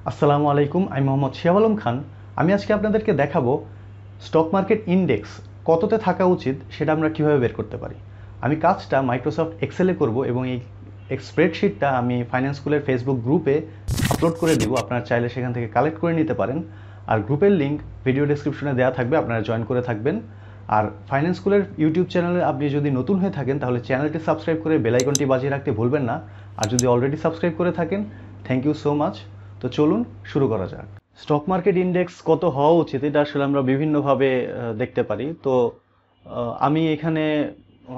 আসসালামু আলাইকুম, আমি মোহাম্মদ শিহাব আলম খান। আমি আজকে আপনাদেরকে দেখাবো স্টক মার্কেট ইন্ডেক্স কততে থাকা উচিত সেটা আমরা কিভাবে বের করতে পারি। আমি কাজটা মাইক্রোসফট এক্সেলে করব এবং এই স্প্রেডশিটটা আমি ফাইন্যান্স স্কুলের ফেসবুক গ্রুপে আপলোড করে দিব। আপনারা চাইলে সেখান থেকে কালেক্ট করে নিতে পারেন। আর গ্রুপের লিঙ্ক ভিডিও ডেসক্রিপশনে দেওয়া থাকবে, আপনারা জয়েন করে থাকবেন। আর ফাইন্যান্স স্কুলের ইউটিউব চ্যানেলে আপনি যদি নতুন হয়ে থাকেন তাহলে চ্যানেলটি সাবস্ক্রাইব করে বেল আইকনটি বাজিয়ে রাখতে ভুলবেন না। আর যদি অলরেডি সাবস্ক্রাইব করে থাকেন, থ্যাংক ইউ সো মাচ। তো চলুন শুরু করা যাক। স্টক মার্কেট ইন্ডেক্স কত হওয়া উচিত এটা আসলে আমরা বিভিন্নভাবে দেখতে পারি। তো আমি এখানে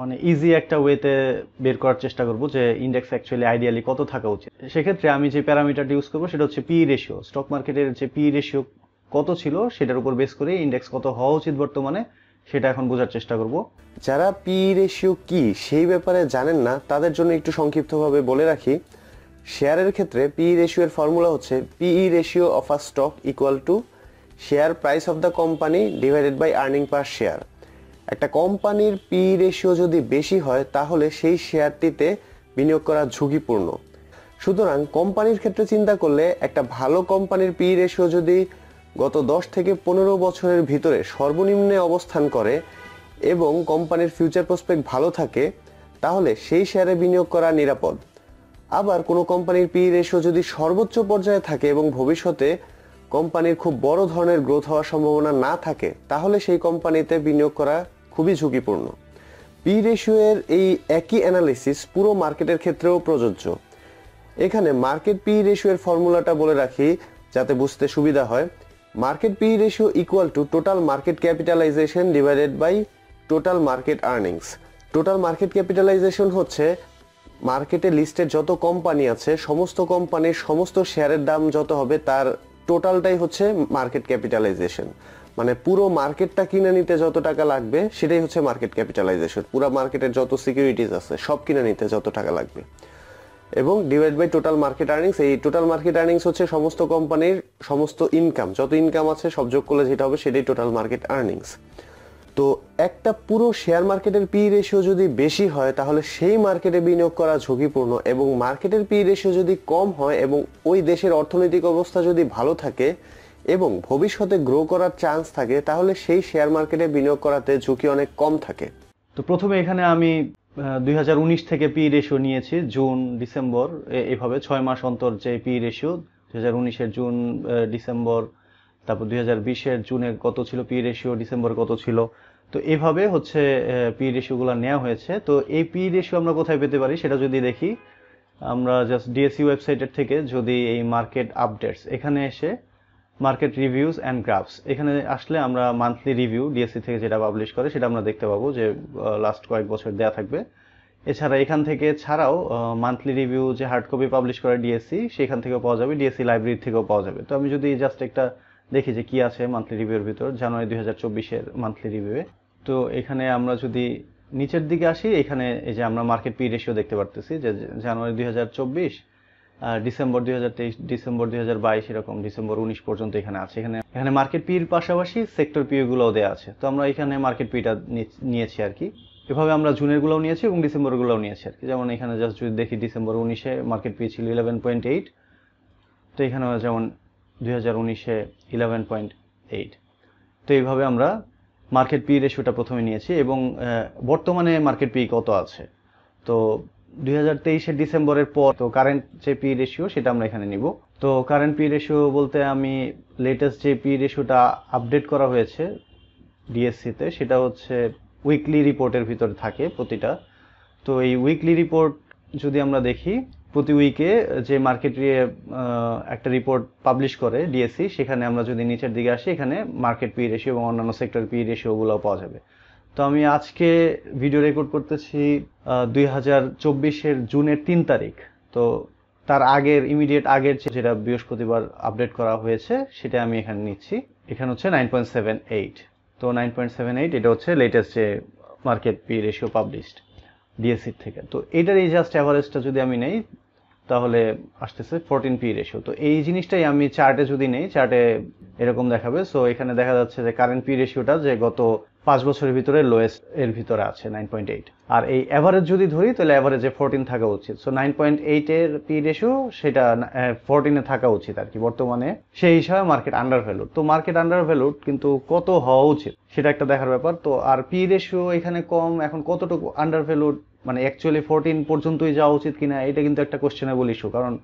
মানে ইজি একটা ওয়েতে বের করার চেষ্টা করব যে ইন্ডেক্স অ্যাকচুয়ালি আইডিয়ালি কত থাকা উচিত। সেক্ষেত্রে আমি যে প্যারামিটারটি ইউজ করবো সেটা হচ্ছে পি রেশিও। স্টক মার্কেটের যে পি রেশিও কত ছিল সেটার উপর বেস করে ইন্ডেক্স কত হওয়া উচিত বর্তমানে সেটা এখন বোঝার চেষ্টা করব। যারা পি রেশিও কি সেই ব্যাপারে জানেন না তাদের জন্য একটু সংক্ষিপ্তভাবে বলে রাখি। শেয়ারের ক্ষেত্রে পি রেশিও এর ফর্মুলা হচ্ছে PE ratio of a stock equal to share price of the company divided by earning per share. একটা কোম্পানির পি রেশিও যদি বেশি হয় তাহলে সেই শেয়ারটিতে বিনিয়োগ করা ঝুঁকিপূর্ণ। সুতরাং কোম্পানির ক্ষেত্রে চিন্তা করলে একটা ভালো কোম্পানির পি রেশিও যদি গত 10 থেকে 15 বছরের ভিতরে সর্বনিম্নে অবস্থান করে এবং কোম্পানির ফিউচার প্রসপেক্ট ভালো থাকে তাহলে সেই শেয়ারে বিনিয়োগ করা নিরাপদ। আবার কোনো কোম্পানির পি রেশিও যদি সর্বোচ্চ পর্যায়ে থাকে এবং ভবিষ্যতে কোম্পানির খুব বড় ধরনের গ্রোথ হওয়ার সম্ভাবনা না থাকে তাহলে সেই কোম্পানিতে বিনিয়োগ করা খুবই ঝুঁকিপূর্ণ। পি রেশিও এর এই একই অ্যানালিসিস পুরো মার্কেটের ক্ষেত্রেও প্রযোজ্য। এখানে মার্কেট পি রেশিও এর ফর্মুলাটা বলে রাখি যাতে বুঝতে সুবিধা হয়। Market P ratio equal to total market capitalization divided by total market earnings. Total market capitalization হচ্ছে মার্কেটে লিস্টেড যত কোম্পানি আছে সমস্ত কোম্পানির সমস্ত শেয়ারের দাম যত হবে তার টোটালটাই হচ্ছে মার্কেট ক্যাপিটালাইজেশন। মানে পুরো মার্কেটটা কিনে নিতে যত টাকা লাগবে সেটাই হচ্ছে মার্কেট ক্যাপিটালাইজেশন। পুরো মার্কেটের যত সিকিউরিটিজ আছে সব কিনে নিতে যত টাকা লাগবে এবং divide by total market earnings. এই টোটাল মার্কেট আর্নিংস হচ্ছে সমস্ত কোম্পানির সমস্ত ইনকাম, যত ইনকাম আছে সব যোগ করলে যেটা হবে সেটাই টোটাল মার্কেট আর্নিংস। তো একটা পুরো শেয়ার মার্কেটের পি রেশিও যদি বেশি হয় তাহলে সেই মার্কেটে বিনিয়োগ করা ঝুঁকিপূর্ণ, এবং মার্কেটের পি রেশিও যদি কম হয় এবং ওই দেশের অর্থনৈতিক অবস্থা যদি ভালো থাকে এবং ভবিষ্যতে গ্রো করার চান্স থাকে তাহলে সেই শেয়ার মার্কেটে বিনিয়োগ করাতে ঝুঁকি অনেক কম থাকে। তো প্রথমে এখানে আমি 2019 থেকে পি রেশিও নিয়েছি, জুন ডিসেম্বর এভাবে 6 মাস অন্তর যে পি রেশিও। 2019-এর জুন, ডিসেম্বর, তারপর 2020-এর জুনের কত ছিল পি রেশিও, ডিসেম্বর কত ছিল। তো এভাবে হচ্ছে পি রেশিওগুলো নেওয়া হয়েছে। তো এই পি রেশিও আমরা কোথায় পেতে পারি সেটা যদি দেখি, আমরা জাস্ট ডিএসই ওয়েবসাইটের থেকে যদি এই মার্কেট আপডেটস এখানে এসে মার্কেট রিভিউজ অ্যান্ড গ্রাফস এখানে আসলে আমরা মান্থলি রিভিউ ডিএসসি থেকে যেটা পাবলিশ করে সেটা আমরা দেখতে পাবো যে লাস্ট কয়েক বছর দেয়া থাকবে। এছাড়া এখান থেকে ছাড়াও মান্থলি রিভিউ যে হার্ড কপি পাবলিশ করে ডিএসসি সেখান থেকেও পাওয়া যাবে, ডিএসসি লাইব্রেরি থেকেও পাওয়া যাবে। তো আমি যদি জাস্ট একটা দেখি যে কি আছে মান্থলি রিভিউর ভিতর, জানুয়ারি 2024-এর মান্থলি রিভিউয়ে। তো এখানে আমরা যদি নিচের দিকে আসি, এখানে এই যে আমরা মার্কেট পি রেশিও দেখতে পারতেছি যে জানুয়ারি 2024, ডিসেম্বর 2023, ডিসেম্বর 2022, এরকম ডিসেম্বর 19 পর্যন্ত এখানে আছে। এখানে মার্কেট পির পাশাপাশি সেক্টর পি গুলোও দেওয়া আছে। তো আমরা এখানে মার্কেট পিটা নিয়েছি আর কি। এভাবে আমরা জুনের গুলোও নিয়েছি এবং ডিসেম্বর গুলোও নিয়েছি আর কি। যেমন এখানে জাস্ট যদি দেখি ডিসেম্বর 19-এ মার্কেট পি ছিল 11.8, তো এখানে যেমন 2019-এ 11.8। তো এইভাবে আমরা মার্কেট পি রেশিওটা প্রথমে নিয়েছি এবং বর্তমানে মার্কেট পি কত আছে। তো 2023-এর ডিসেম্বরের পর তো কারেন্ট যে পি রেশিও সেটা আমরা এখানে নিব। তো কারেন্ট পি রেশিও বলতে আমি লেটেস্ট যে পি রেশিওটা আপডেট করা হয়েছে ডিএসসিতে সেটা হচ্ছে উইকলি রিপোর্টের ভিতরে থাকে প্রতিটা। তো এই উইকলি রিপোর্ট যদি আমরা দেখি, প্রতি উইকে যে মার্কেট একটা রিপোর্ট পাবলিশ করে ডিএসসি, সেখানে আমরা যদি নিচের দিকে আসি এখানে মার্কেট পি রেশিও এবং অন্যান্য সেক্টর পি রেশিওগুলো পাওয়া যাবে। তো আমি আজকে ভিডিও রেকর্ড করতেছি 2024-এর জুনের 3 তারিখ। তো তার আগের ইমিডিয়েট আগের যেটা বৃহস্পতিবার আপডেট করা হয়েছে সেটা আমি এখানে নিচ্ছি। এখানে হচ্ছে 9.78। তো 9.78 এটা হচ্ছে লেটেস্ট যে market P ratio published DSC থেকে। তো এটার এই জাস্ট অ্যাভারেজটা যদি আমি নেই তাহলে আসতেছে 14 পি রেশিও। তো এই জিনিসটাই আমি চার্টে যদি নেই, চার্টে এরকম দেখাবে। সো এখানে দেখা যাচ্ছে যে কারেন্ট পি রেশিওটা যে গত 5 বছরের ভিতরে লোয়েস্ট এর ভিতরে আছে 9.8। আর এই এভারেজ যদি ধরি তাহলে এভারেজে 14 থাকা উচিত। সো 9.8 এর পি রেশিও সেটা 14 এ থাকা উচিত আর কি বর্তমানে, সেই হিসাবে মার্কেট আন্ডার ভ্যালুড। তো মার্কেট আন্ডার ভ্যালুড কিন্তু কত হওয়া উচিত সেটা একটা দেখার ব্যাপার। তো আর পি রেশিও এখানে কম, এখন কতটুকু আন্ডার ভ্যালুড, মানে অ্যাকচুয়ালি 14 পর্যন্তই যাওয়া উচিত কিনা, এটা কিন্তু একটা কোশ্চেনেবল ইস্যু। কারণ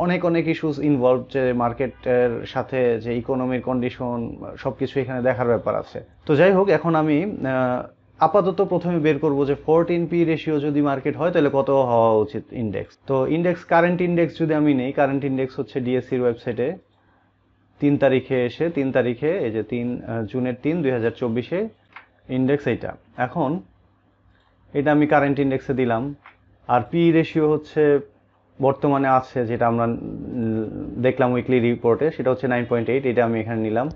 অনেক অনেক ইস্যুস ইনভলভ, যে মার্কেটের সাথে যে ইকোনমির কন্ডিশন সবকিছু এখানে দেখার ব্যাপার আছে। তো যাই হোক, এখন আমি আপাতত প্রথমে বের করব যে 14 পি রেশিও যদি মার্কেট হয় তাহলে কত হওয়া উচিত ইন্ডেক্স। তো ইন্ডেক্স, কারেন্ট ইন্ডেক্স যদি আমি নেই, কারেন্ট ইন্ডেক্স হচ্ছে ডিএসসির ওয়েবসাইটে 3 তারিখে এসে, 3 তারিখে এই যে 3 জুনের 3 2024-এ ইন্ডেক্স এইটা। এখন এটা আমি কারেন্ট ইন্ডেক্সে দিলাম। আর পি রেশিও হচ্ছে বর্তমানে আছে, যেটা আমরা দেখলাম উইকলি রিপোর্টে, সেটা হচ্ছে 9.8, এটা আমি এখানে নিলাম।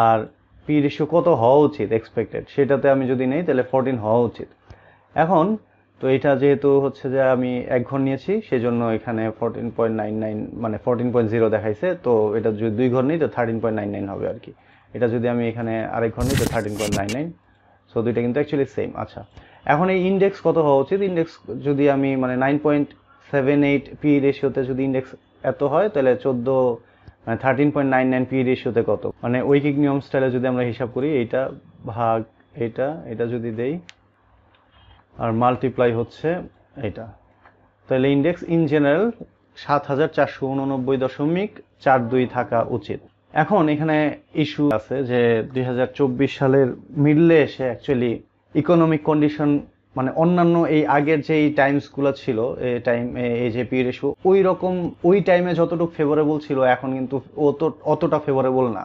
আর পি রেশিও কত হওয়া উচিত এক্সপেক্টেড, সেটাতে আমি যদি নেই তাহলে 14 হওয়া উচিত। এখন তো এটা যেহেতু হচ্ছে যে আমি 1 ঘর নিয়েছি, সেজন্য এখানে 14.99 মানে 14.0 দেখাইছে। তো এটা যদি 2 ঘর নিই তো 13.99 হবে আর কি। এটা যদি আমি এখানে আরেক ঘর নিই তো 13.99। সো দুইটা কিন্তু অ্যাকচুয়ালি সেম। আচ্ছা, এখন এই ইন্ডেক্স কত হওয়া উচিত? ইন্ডেক্স যদি আমি মানে 9.78 পি রেশিওতে যদি ইন্ডেক্স এত হয়, তাহলে 14 মানে 13.99 পি রেশিওতে কত, মানে ঐকিক নিয়ম স্টাইলে যদি আমরা হিসাব করি, এইটা ভাগ এটা যদি দেই আর মাল্টিপ্লাই হচ্ছে এটা, তাহলে ইন্ডেক্স ইন জেনারেল 7489.42 থাকা উচিত। এখন এখানে ইস্যু আছে যে 2024 সালের মিডলে এসে অ্যাকচুয়ালি ইকোনমিক কন্ডিশন, মানে অন্যান্য এই আগের যে টাইমসগুলো ছিল, এই টাইম এই যে পি রেশিও ওই রকম ওই টাইমে যতটুকু ফেভারেবল ছিল, এখন কিন্তু অতটা ফেভারেবল না।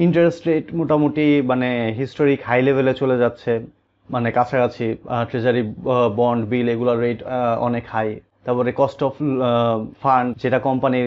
ইন্টারেস্ট রেট মোটামুটি মানে হিস্টোরিক হাই লেভেলে চলে যাচ্ছে, মানে কাছাকাছি ট্রেজারি বন্ড বিল এগুলোর রেট অনেক হাই। তারপরে কস্ট অফ ফান্ড, যেটা কোম্পানির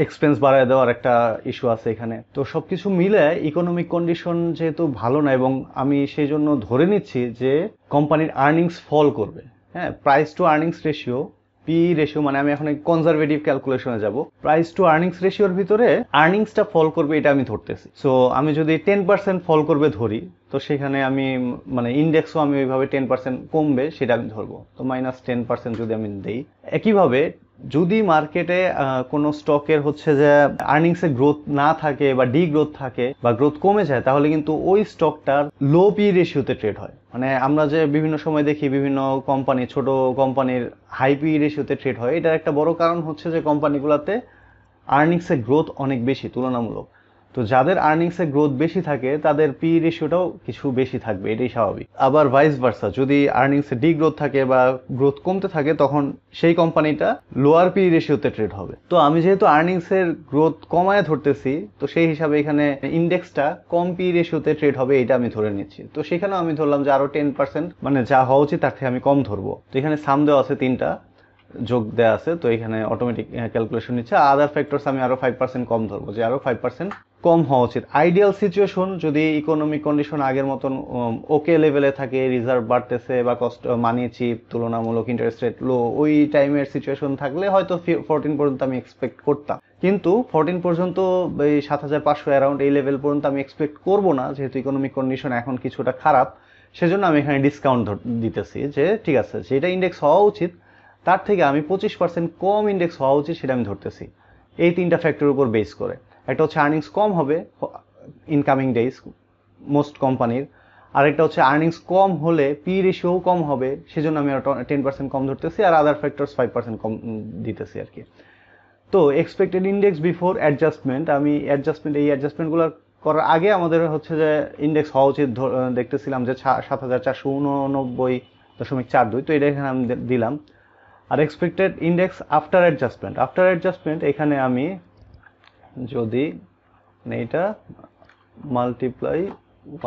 এক্সপেন্স বাড়ায় দেওয়ার একটা ইস্যু আছে এখানে। তো সবকিছু মিলে ইকোনমিক কন্ডিশন যেহেতু ভালো না, এবং আমি সেই জন্য ধরে নিচ্ছি যে কোম্পানির আর্নিংস ফল করবে। হ্যাঁ, price two earnings ratio, P ratio, মানে আমি এখন কনজারভেটিভ ক্যালকুলেশনে যাব, প্রাইস টু আর্নিংস রেশিওর ভিতরে আর্নিংসটা ফল করবে এটা আমি ধরতেছি। সো আমি যদি 10% ফল করবে ধরি, তো সেখানে আমি মানে ইন্ডেক্সও আমি ওইভাবে 10% কমবে সেটা আমি ধরবো। তো -10% যদি আমি দেই। একইভাবে যদি মার্কেটে কোনো স্টকের হচ্ছে যে আর্নিংসে গ্রোথ না থাকে বা ডি গ্রোথ থাকে বা গ্রোথ কমে যায়, তাহলে কিন্তু ওই স্টকটার লো পি রেশিওতে ট্রেড হয়। মানে আমরা যে বিভিন্ন সময় দেখি বিভিন্ন কোম্পানি, ছোট কোম্পানির হাই পি রেশিওতে ট্রেড হয়, এটার একটা বড় কারণ হচ্ছে যে কোম্পানিগুলোতে আর্নিংসের গ্রোথ অনেক বেশি তুলনামূলক। তো যাদের আর্নিংসে গ্রোথ বেশি থাকে তাদের পি রেশিওটাও কিছু বেশি থাকবে, এটাই স্বাভাবিক। আবার ভাইস ভার্সা, যদি আর্নিংসে ডি গ্রোথ থাকে বা গ্রোথ কমতে থাকে, তখন সেই কোম্পানিটা লোয়ার পি রেশিওতে ট্রেড হবে। তো আমি যেহেতু আর্নিংসের গ্রোথ কমায় ধরতেছি, তো সেই হিসাবে এখানে ইন্ডেক্সটা কম পি রেশিওতে ট্রেড হবে এটা আমি ধরে নিচ্ছি। তো সেখানেও আমি ধরলাম যে আরো 10%, মানে যা হওয়া উচিত তার থেকে আমি কম ধরবো। তো এখানে সাম দেওয়া আছে 3টা যোগ দেওয়া আছে, তো এখানে অটোমেটিক ক্যালকুলেশন নিচ্ছে। আদার ফ্যাক্টরস আমি আরো 5% কম ধরবো, যে আরো 5% কম হওয়া উচিত। আইডিয়াল সিচুয়েশন যদি ইকোনমিক কন্ডিশন আগের মতন ওকে লেভেলে থাকে, রিজার্ভ বাড়তেছে বা কস্ট মানি চিপ, তুলনামূলক ইন্টারেস্ট রেট লো, ওই টাইমের সিচুয়েশন থাকলে হয়তো 14 পর্যন্ত আমি এক্সপেক্ট করতাম। কিন্তু 14 পর্যন্ত, এই 7500 অ্যারাউন্ড এই লেভেল পর্যন্ত আমি এক্সপেক্ট করবো না, যেহেতু ইকোনমিক কন্ডিশন এখন কিছুটা খারাপ। সেজন্য আমি এখানে ডিসকাউন্ট দিতেছি, যে ঠিক আছে যেটা ইন্ডেক্স হওয়া উচিত তার থেকে আমি 25% কম ইন্ডেক্স হওয়া উচিত সেটা আমি ধরতেছি, এই 3টা ফ্যাক্টরের উপর বেস করে। একটা হচ্ছে আর্নিংস কম হবে ইনকামিং ডেজ মোস্ট কোম্পানির, আরেকটা হচ্ছে আর্নিংস কম হলে পি রেশিও কম হবে, সেজন্য আমি 10% কম ধরতেছি, আর আদার ফ্যাক্টরস 5% কম দিতেছি আর কি। তো এক্সপেক্টেড ইন্ডেক্স বিফোর অ্যাডজাস্টমেন্ট, আমি এই অ্যাডজাস্টমেন্টগুলো করার আগে আমাদের হচ্ছে যে ইন্ডেক্স হওয়া উচিত, দেখতেছিলাম যে 7489.42। তো এটা এখানে আমি দিলাম। Are expected index after adjustment, এখানে আমি যদি এইটা মাল্টিপ্লাই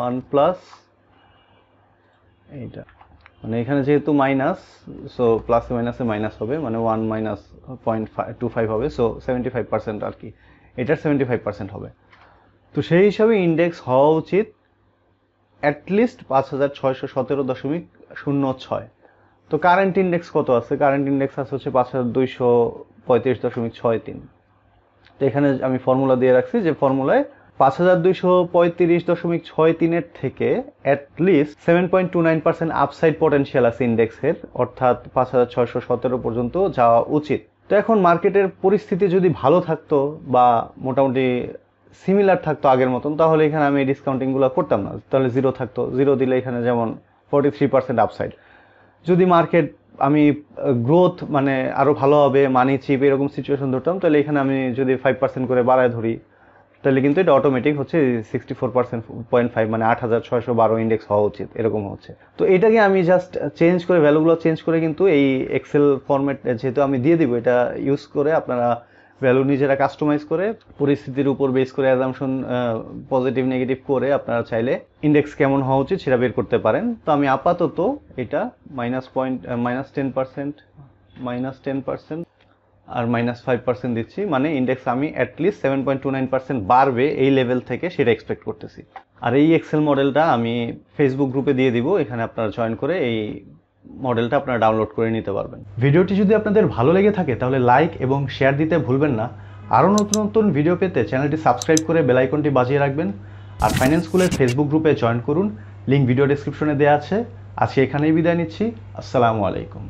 1 প্লাস এইটা, মানে এখানে যেহেতু মাইনাস, সো প্লাস মাইনাসে মাইনাস হবে, মানে 1 মাইনাস 0.25 হবে। সো 75% আর কি, এটার 75% হবে। তো সেই হিসাবে ইন্ডেক্স হওয়া উচিত অ্যাটলিস্ট 5617.06। তো কারেন্ট ইন্ডেক্স কত আছে? কারেন্ট ইন্ডেক্স আছে হচ্ছে 5235.63। তো এখানে আমি ফর্মুলা দিয়ে রাখছি, যে ফর্মুলায় 5235.63 এর থেকে অ্যাটলিস্ট 7.29% আপসাইড পটেনশিয়াল আছে ইন্ডেক্সের, অর্থাৎ 5617 পর্যন্ত যাওয়া উচিত। তো এখন মার্কেটের পরিস্থিতি যদি ভালো থাকতো বা মোটামুটি সিমিলার থাকতো আগের মতন, তাহলে এখানে আমি ডিসকাউন্টিংগুলো করতাম না, তাহলে জিরো থাকতো। জিরো দিলে এখানে যেমন 43% আপসাইড। যদি মার্কেট আমি গ্রোথ মানে আরো ভালো হবে, মানি চিপ এরকম সিচুয়েশন ধরতাম, তাহলে এখানে আমি যদি 5% করে বাড়ায় ধরি, তাহলে কিন্তু এটা অটোমেটিক হচ্ছে 64.5, মানে 8612 ইন্ডেক্স হওয়া উচিত, এরকম হচ্ছে। তো এটাকে আমি জাস্ট চেঞ্জ করে, ভ্যালুগুলো চেঞ্জ করে কিন্তু এই এক্সেল ফরম্যাট যেহেতু আমি দিয়ে দিব, এটা ইউজ করে আপনারা ভ্যালু নিজেরা কাস্টমাইজ করে পরিস্থিতির উপর বেস করে অ্যাজাম্পশন পজিটিভ নেগেটিভ করে আপনারা চাইলে ইন্ডেক্স কেমন হওয়া উচিত সেটা বের করতে পারেন। তো আমি আপাতত এটা -10%, -10% আর -5% দিচ্ছি, মানে ইন্ডেক্স আমি অ্যাটলিস্ট 7.29% বাড়বে এই লেভেল থেকে সেটা এক্সপেক্ট করতেছি। আর এই এক্সেল মডেলটা আমি ফেসবুক গ্রুপে দিয়ে দিব, এখানে আপনারা জয়েন করে এই মডেলটা আপনারা ডাউনলোড করে নিতে পারবেন। ভিডিওটি যদি আপনাদের ভালো লেগে থাকে তাহলে লাইক এবং শেয়ার দিতে ভুলবেন না। আরও নতুন নতুন ভিডিও পেতে চ্যানেলটি সাবস্ক্রাইব করে বেল আইকনটি বাজিয়ে রাখবেন। আর ফাইন্যান্স স্কুলের ফেসবুক গ্রুপে জয়েন করুন, লিঙ্ক ভিডিও ডেসক্রিপশনে দেওয়া আছে। আজকে এখানেই বিদায় নিচ্ছি। আসসালামু আলাইকুম।